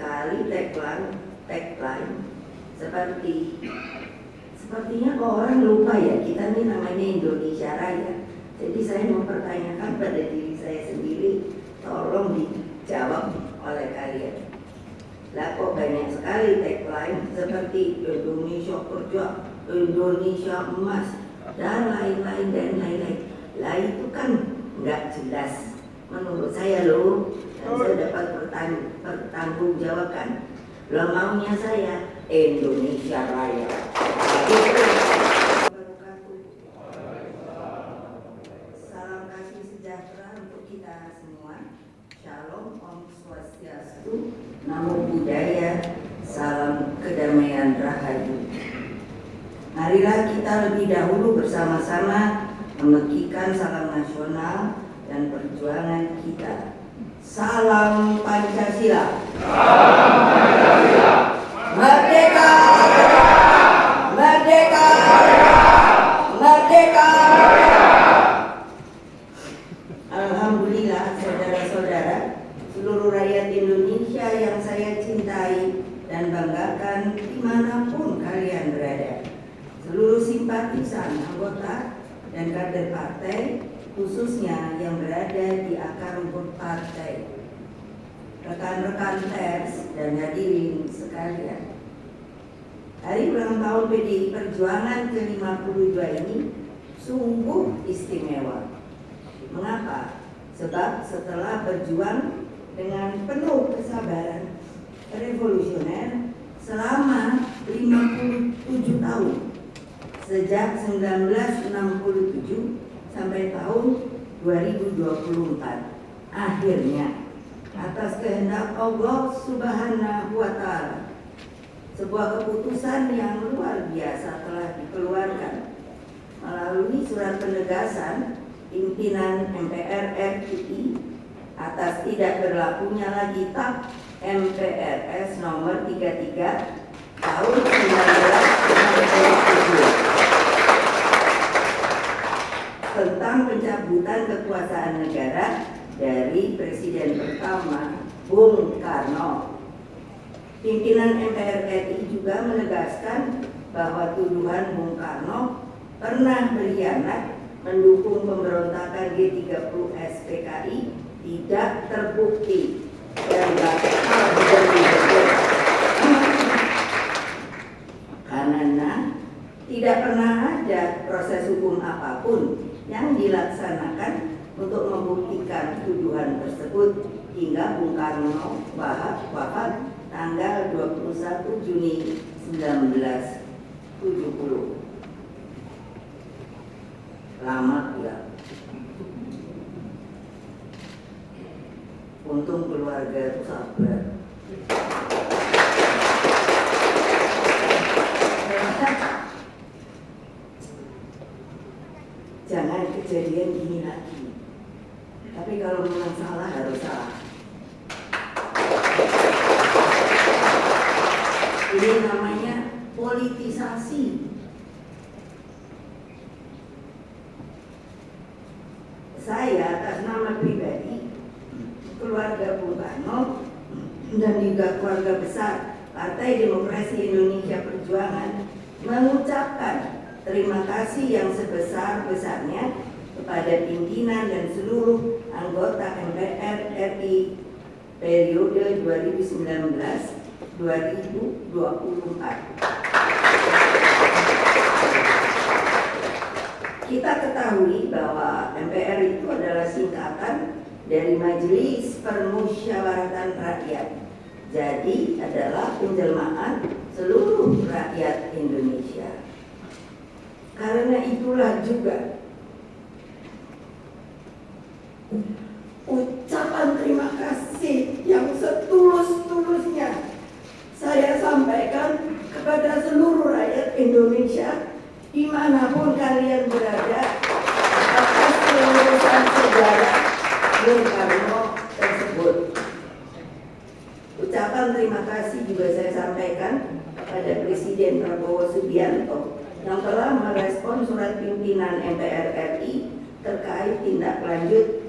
sekali tagline sepertinya kok orang lupa ya, kita ini namanya Indonesia Raya. Jadi saya mempertanyakan pada diri saya sendiri, tolong dijawab oleh kalian. Lah kok banyak sekali tagline seperti Indonesia Kerja, Indonesia Emas, dan lain-lain. Lah itu kan nggak jelas menurut saya loh. Dan saya dapat pertanggungjawabkan. Lah maunya saya Indonesia Raya. Salam kasih sejahtera untuk kita semua. Shalom, Om Swastiastu, Namo Buddhaya, salam kedamaian rahayu. Marilah kita lebih dahulu bersama-sama memekikan salam nasional dan perjuangan kita. Salam Pancasila. Salam Pancasila. Merdeka! Merdeka! Merdeka! Alhamdulillah, saudara-saudara, seluruh rakyat Indonesia yang saya cintai dan banggakan dimanapun kalian berada. Seluruh simpatisan, anggota, dan kader partai, khususnya yang berada di akar rumput partai, rekan-rekan pers dan hadirin sekalian. Hari ulang tahun PDI Perjuangan ke-52 ini sungguh istimewa. Mengapa? Sebab setelah berjuang dengan penuh kesabaran revolusioner selama 57 tahun, sejak 1967 sampai tahun 2024, akhirnya atas kehendak Allah Subhanahu wa Ta'ala, sebuah keputusan yang luar biasa telah dikeluarkan melalui surat penegasan pimpinan MPR RI atas tidak berlakunya lagi TAP MPRS nomor 33 tahun 1967 tentang pencabutan kekuasaan negara dari Presiden pertama Bung Karno. Pimpinan MPR RI juga menegaskan bahwa tuduhan Bung Karno pernah berkhianat mendukung pemberontakan G30 SPKI tidak terbukti dan bakal karena tidak pernah ada proses hukum apapun yang dilaksanakan untuk membuktikan tuduhan tersebut hingga Bung Karno wafat tanggal 21 Juni 1970. Lama ya. Untung keluarga itu sabar. Jangan kejadian gini lagi. Tapi kalau memang salah harus salah. Ini namanya politisasi. Saya atas nama pribadi, keluarga Bung Karno, dan juga keluarga besar Partai Demokrasi Indonesia Perjuangan mengucapkan terima kasih yang sebesar-besarnya kepada pimpinan dan seluruh anggota MPR RI periode 2019-2024. Kita ketahui bahwa MPR itu adalah singkatan dari Majelis Permusyawaratan Rakyat. Jadi adalah penjelmaan seluruh rakyat Indonesia. Karena itulah juga ucapan terima kasih yang setulus-tulusnya saya sampaikan kepada seluruh rakyat Indonesia dimanapun kalian berada atas kelulusan sejarah Bung Karno tersebut. Ucapan terima kasih juga saya sampaikan kepada Presiden Prabowo Subianto yang telah merespon surat pimpinan MPR RI terkait tindak lanjut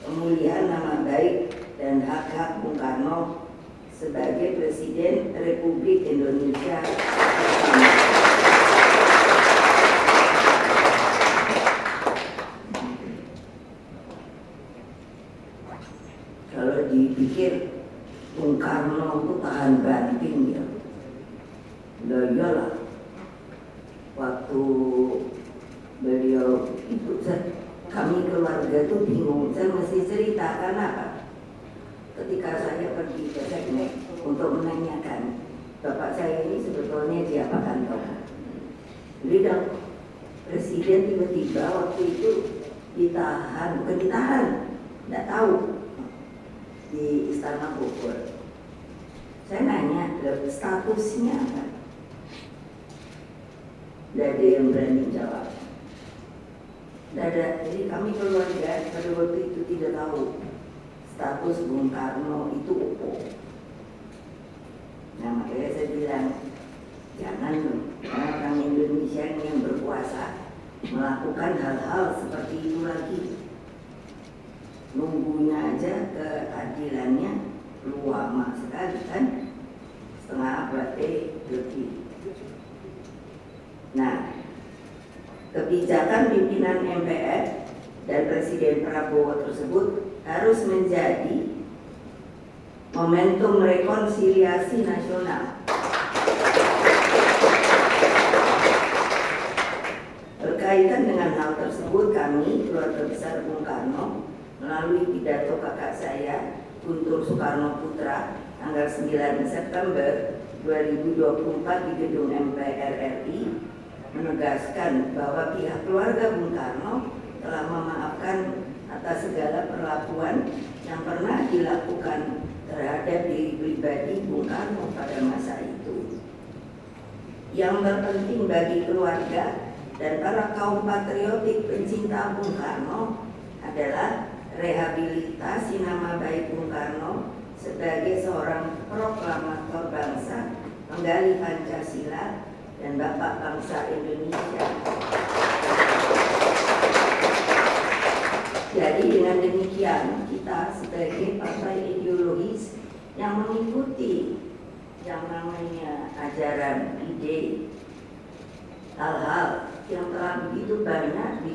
pemulihan nama baik dan hak-hak Bung Karno sebagai Presiden Republik Indonesia. Kalau dipikir Bung Karno itu tahan banting ya, iyalah waktu beliau itu kami keluarga tuh bingung, saya mesti cerita karena apa? Ketika saya pergi ke Seknek untuk menanyakan bapak saya ini sebetulnya diapakan toh? Beliau presiden tiba-tiba waktu itu ditahan, bukan ditahan, tidak tahu di Istana Bogor. Saya nanya statusnya apa? Tidak ada yang berani jawab. Jadi kami keluarga pada waktu itu tidak tahu status Bung Karno itu apa. Nah makanya saya bilang jangan orang Indonesia yang berkuasa melakukan hal-hal seperti itu lagi. Nunggunya aja keadilannya lama sekali kan, setengah abad lebih. Nah, kebijakan pimpinan MPR dan Presiden Prabowo tersebut harus menjadi momentum rekonsiliasi nasional. Berkaitan dengan hal tersebut, kami, keluarga besar Bung Karno, melalui pidato kakak saya, Guntur Soekarno Putra, tanggal 9 September 2024 di gedung MPR RI, menegaskan bahwa pihak keluarga Bung Karno telah memaafkan atas segala perlakuan yang pernah dilakukan terhadap diri pribadi Bung Karno pada masa itu. Yang terpenting bagi keluarga dan para kaum patriotik pencinta Bung Karno adalah rehabilitasi nama baik Bung Karno sebagai seorang proklamator bangsa, penggali Pancasila, dan Bapak Bangsa Indonesia. Jadi dengan demikian kita sebagai partai ideologis yang mengikuti yang namanya ajaran ide, hal-hal yang telah begitu banyak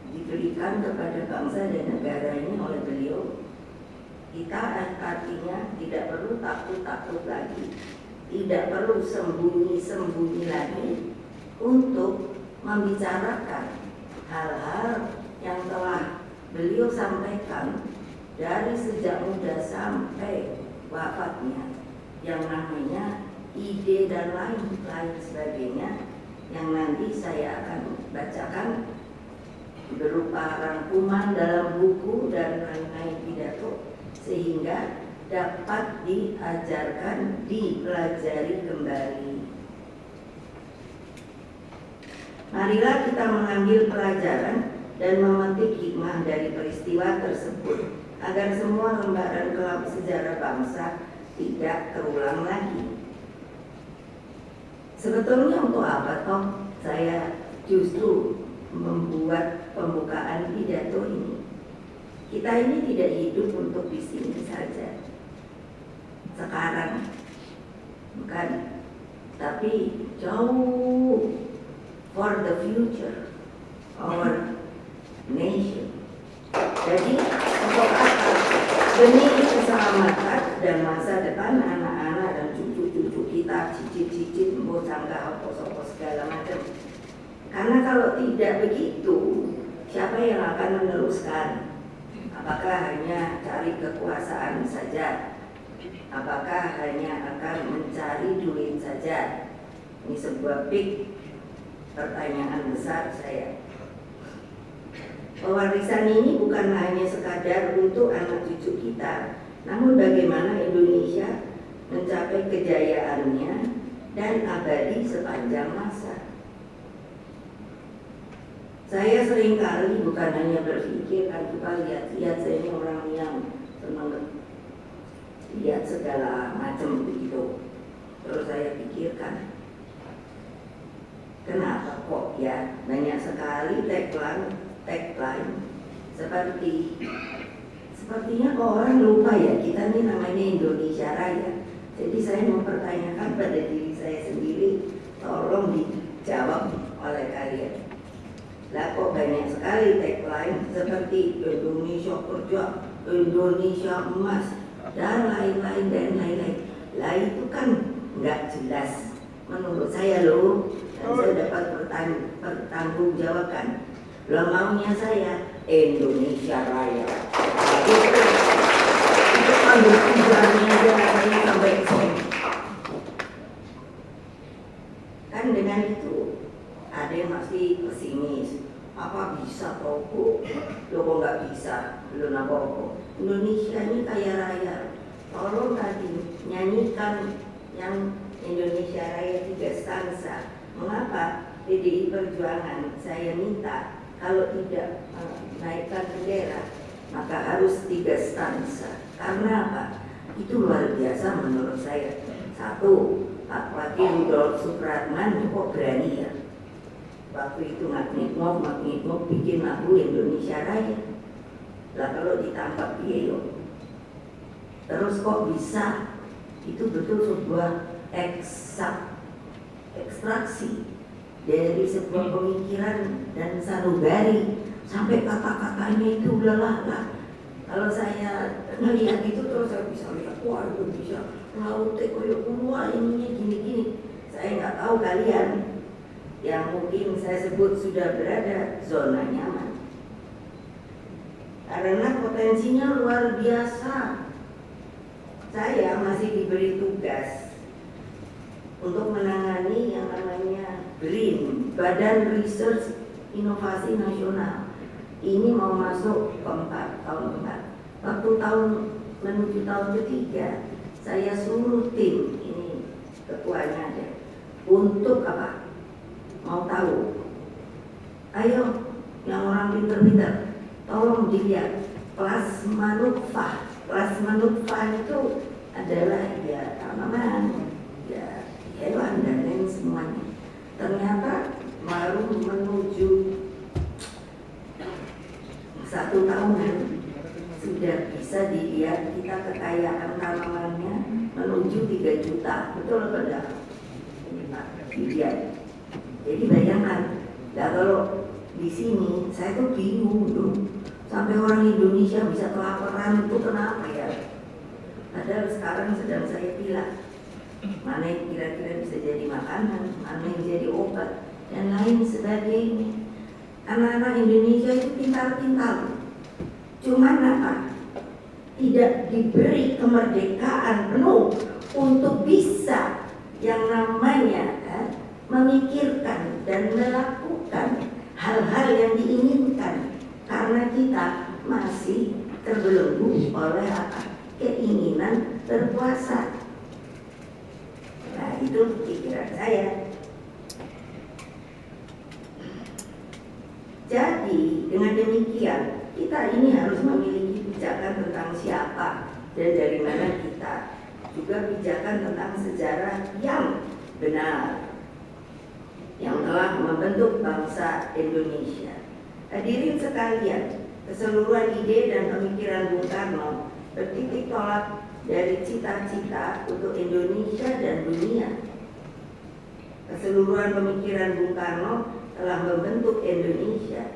diberikan kepada bangsa dan negara ini oleh beliau, kita artinya tidak perlu takut-takut lagi, tidak perlu sembunyi-sembunyi lagi untuk membicarakan hal-hal yang telah beliau sampaikan dari sejak muda sampai wafatnya, yang namanya ide dan lain sebagainya, yang nanti saya akan bacakan berupa rangkuman dalam buku dan lain-lain pidato, sehingga dapat diajarkan, dipelajari kembali. Marilah kita mengambil pelajaran dan memetik hikmah dari peristiwa tersebut, agar semua lembaran kelam sejarah bangsa tidak terulang lagi. Sebetulnya untuk apa toh saya justru membuat pembukaan pidato ini? Kita ini tidak hidup untuk di sini saja sekarang, bukan, tapi jauh for the future our nation. Jadi untuk apa? Demi keselamatan dan masa depan anak-anak dan cucu-cucu kita, cicit-cicit, bocangga, apa-apa segala macam. Karena kalau tidak begitu, siapa yang akan meneruskan? Apakah hanya cari kekuasaan saja? Apakah hanya akan mencari duit saja? Ini sebuah big pertanyaan besar saya. Pewarisan ini bukan hanya sekadar untuk anak cucu kita, namun bagaimana Indonesia mencapai kejayaannya dan abadi sepanjang masa. Saya seringkali bukan hanya berpikir, kan kita lihat saya ini orang yang senang lihat segala macam begitu. Terus saya pikirkan, kenapa kok ya banyak sekali tagline sepertinya kok orang lupa ya kita ini namanya Indonesia Raya. saya. Jadi saya mempertanyakan pada diri saya sendiri, tolong dijawab oleh kalian. Lah kok banyak sekali tagline seperti Indonesia kerja, Indonesia emas, dan lain-lain dan lain-lain. Lah itu kan nggak jelas menurut saya loh, dan saya dapat pertanggungjawabkan. Lah maunya saya Indonesia Raya. Itu ambil tujuannya aja namanya sampai ke sini. Kan dengan itu ada yang masih pesimis. Apa bisa toko? Lo kok nggak bisa? Belum apa-apa. Indonesia ini kaya raya. Tolong tadi nyanyikan yang Indonesia Raya 3 stanza. Mengapa PDI Perjuangan saya minta kalau tidak naikkan bendera maka harus 3 stanza. Karena apa? Itu luar biasa menurut saya. Satu, Pak Wakil Rudolf Supratman kok berani ya. Waktu itu Magnetmo bikin lagu Indonesia Raya. Lah kalau ditangkap dia yuk. Terus kok bisa? Itu betul sebuah ekstraksi dari sebuah pemikiran dan sanubari sampai kata-katanya itu lelah. Kalau saya melihat itu terus saya bisa lihat, wah itu bisa lautnya koyo wah ininya gini-gini. Saya nggak tahu kalian yang mungkin saya sebut sudah berada zona nyaman karena potensinya luar biasa. Saya masih diberi tugas untuk menangani yang namanya BRIN, Badan Research Inovasi Nasional. Ini mau masuk tahun keempat. Waktu menuju tahun ketiga, saya suruh tim ini ketuanya ada untuk apa? Mau tahu? Ayo, yang orang pinter-pinter, tolong dilihat plasma nutfah. Plasma nutfah itu adalah ya tanaman, ya hewan dan lain semuanya. Ternyata baru menuju 1 tahunan sudah bisa dilihat kita kekayaan tanamannya menuju 3 juta. Betul atau tidak? Ini Pak, dilihat. Jadi bayangkan, nah kalau di sini saya tuh bingung loh, sampai orang Indonesia bisa kelaparan itu kenapa ya? Padahal sekarang sedang saya pilih mana yang kira-kira bisa jadi makanan, mana yang jadi obat dan lain sebagainya. Anak-anak Indonesia itu pintar-pintar, cuman apa? Tidak diberi kemerdekaan penuh untuk bisa yang namanya memikirkan dan melakukan hal-hal yang diinginkan, karena kita masih terbelenggu oleh apa? Keinginan berkuasa. Nah itu pikiran saya. Jadi dengan demikian kita ini harus memiliki pijakan tentang siapa dan dari mana kita, juga pijakan tentang sejarah yang benar yang telah membentuk bangsa Indonesia. Hadirin sekalian, keseluruhan ide dan pemikiran Bung Karno bertitik tolak dari cita-cita untuk Indonesia dan dunia. Keseluruhan pemikiran Bung Karno telah membentuk Indonesia.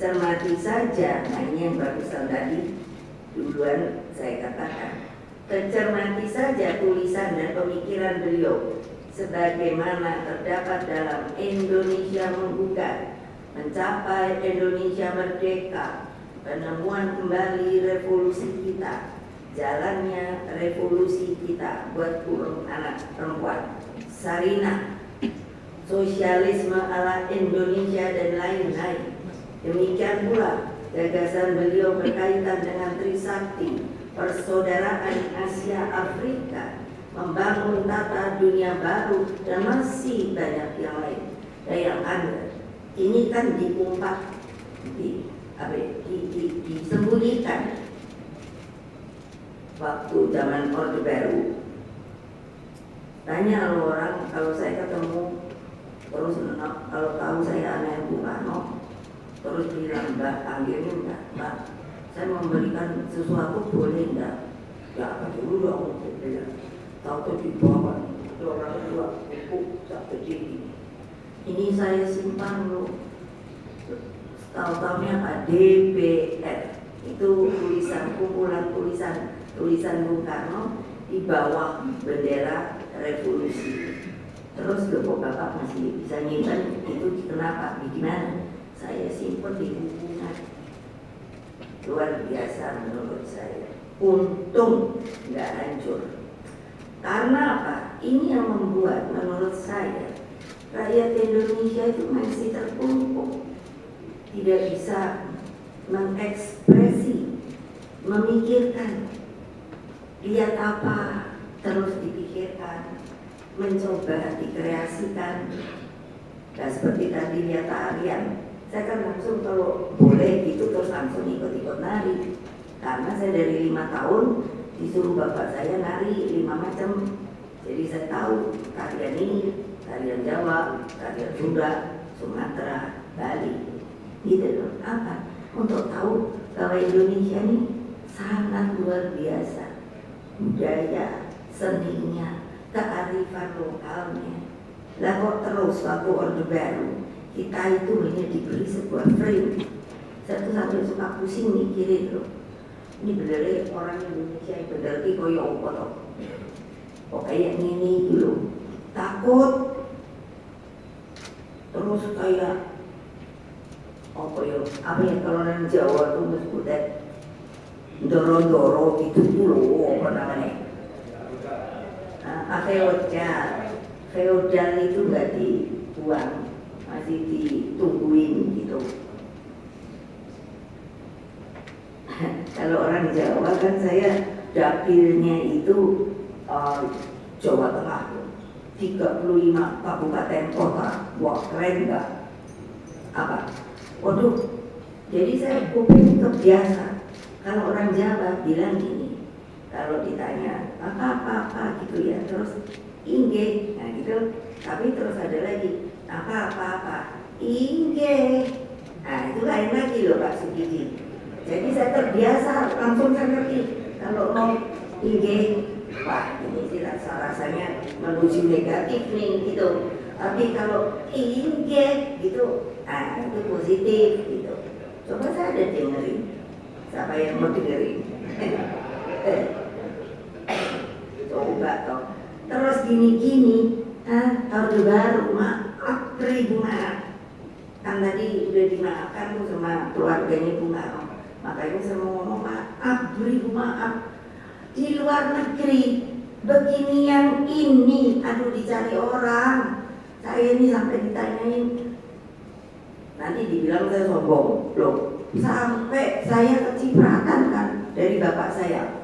Cermati saja, nah ini yang barusan tadi duluan saya katakan. Cermati saja tulisan dan pemikiran beliau sebagaimana terdapat dalam Indonesia Menggugat, Mencapai Indonesia Merdeka, Penemuan Kembali Revolusi Kita, Jalannya Revolusi Kita, buat kurung anak perempuan, Sarinah, Sosialisme ala Indonesia dan lain-lain. Demikian pula gagasan beliau berkaitan dengan Trisakti, persaudaraan Asia Afrika, membangun tata dunia baru, dan masih banyak yang lain. Bayangkan, ini kan diumpat, disembunyikan waktu zaman Orde Baru. Tanya orang, kalau saya ketemu terus kalau tahu saya anak Bung Karno, terus bilang Mbak, panggilnya Mbak, saya memberikan sesuatu boleh enggak? Ya apa dulu dong, saya bilang. Tahu di bawah itu orang tua buku tak kecil ini. Ini saya simpan loh. Tahu-tahunya apa? DPR itu tulisan kumpulan tulisan Bung Karno di bawah bendera revolusi. Terus kok Bapak masih bisa nyimpan itu kenapa? Gimana? Saya simpan di hubungan. Luar biasa menurut saya. Untung nggak hancur. Karena apa? Ini yang membuat menurut saya rakyat Indonesia itu masih terpuruk, tidak bisa mengekspresi, memikirkan, lihat apa terus dipikirkan, mencoba dikreasikan. Nah, seperti tadi lihat tarian, saya kan langsung kalau boleh gitu terus langsung ikut-ikut nari. Karena saya dari 5 tahun disuruh bapak saya nari 5 macam. Jadi saya tahu tarian ini, tarian Jawa, tarian Sunda, Sumatera, Bali. Gitu loh. Apa? Untuk tahu bahwa Indonesia ini sangat luar biasa. Budaya, seninya, kearifan lokalnya. Lah kok terus waktu Orde Baru kita itu hanya diberi sebuah frame. Saya tuh sampai suka pusing mikirin loh. Ini bener orang Indonesia yang bener ki koyo apa toh? Kok kayak gini dulu. Takut. Terus kayak apa ya kalau orang Jawa tuh meskutet doro-doro gitu dulu apa namanya? Feodal itu nggak dibuang, masih ditungguin gitu. Kalau orang Jawa kan saya dapilnya itu Jawa Tengah 35 kabupaten kota. Wah keren nggak? Apa? Waduh, jadi saya kuping terbiasa. Kalau orang Jawa bilang gini, kalau ditanya apa-apa gitu ya, terus ingge, nah gitu. Tapi terus ada lagi apa-apa, ingge. Nah itu lain lagi loh Pak Sugidi. Jadi saya terbiasa, langsung saya ngerti. Kalau mau ingge, wah ini sih rasanya menuju negatif nih gitu. Tapi kalau ingge gitu, nah itu positif gitu. Coba saya ada dengerin. Siapa yang mau dengerin? Coba toh. Terus gini-gini, Orde Baru maaf bunga. Kan tadi udah dimaafkan tuh sama keluarganya bunga. Makanya saya mau ngomong maaf, beri maaf. Di luar negeri begini yang ini, aduh dicari orang. Saya ini sampai ditanyain, nanti dibilang saya sombong, loh. Sampai saya kecipratan kan dari bapak saya.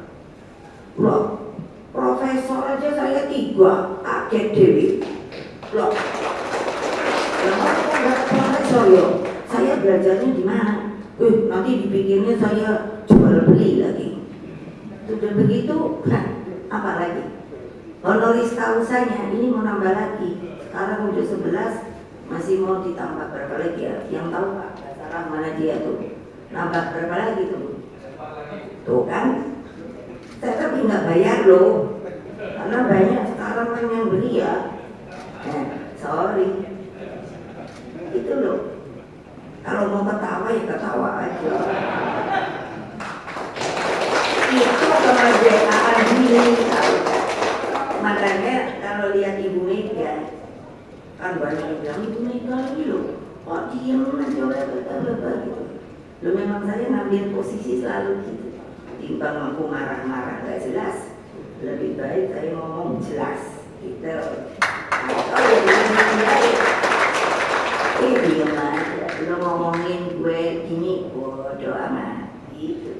Loh, profesor aja saya 3, kaget dewi. Loh, kenapa enggak profesor yo? Saya belajarnya di mana? Nanti dipikirnya saya jual beli lagi. Sudah begitu, apa lagi? Honoris causanya ini mau nambah lagi. Sekarang udah 11, masih mau ditambah berapa lagi ya? Yang tahu Pak, Basarah mana dia tuh? Nambah berapa lagi tuh? Tuh kan? Saya tapi nggak bayar loh, karena banyak sekarang kan yang beli ya. Sorry, itu loh. Kalau mau ketawa ya ketawa aja. Itu kemerdekaan diri. Makanya kalau lihat Ibu Mega, kan banyak yang bilang Ibu Mega ini loh, kok diem aja gitu. Loh memang saya ngambil posisi selalu gitu. Timbang aku marah-marah gak jelas, lebih baik saya ngomong jelas gitu. Oh ya lebih baik. Diem aja, lo ngomongin gue gini, bodo amat gitu.